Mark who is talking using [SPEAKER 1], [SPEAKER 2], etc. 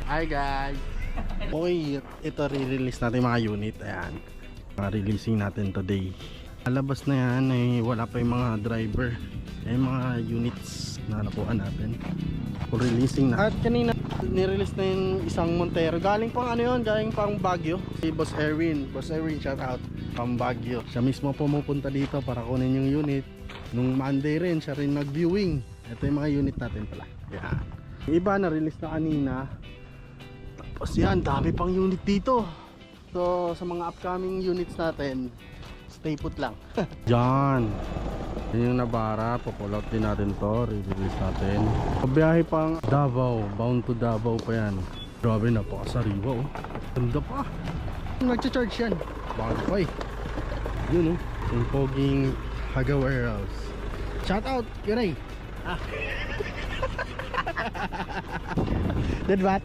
[SPEAKER 1] Hi guys! Okay, ito re-release natin mga unit. Ayan, releasing natin today. Alabas na yan, wala pa yung mga driver. Yung mga units na nakuha natin. Releasing na. At kanina nirelease na yung isang Montero. Galing pang ano yun, galing pang Baguio. Si Boss Erwin, shout out. Pang Baguio. Siya mismo pumupunta dito para kunin yung unit. Nung Monday rin, siya rin nag-viewing. Ito yung mga unit natin pala. Yan. Yung iba na release na kanina. Tapos yan, dami pang unit dito. So sa mga upcoming units natin, stay put lang. Yan. Yan yung Navara, pull out din natin to, re-release natin. Pabiyahe pang Davao, bound to Davao pa yan. Grabe, napakasariwa oh. Ganda pa. Nag-charge yan. Bakit pa eh. Yun oh, yung poging Haga Warehouse. Shout out, yun ay. Dead bat?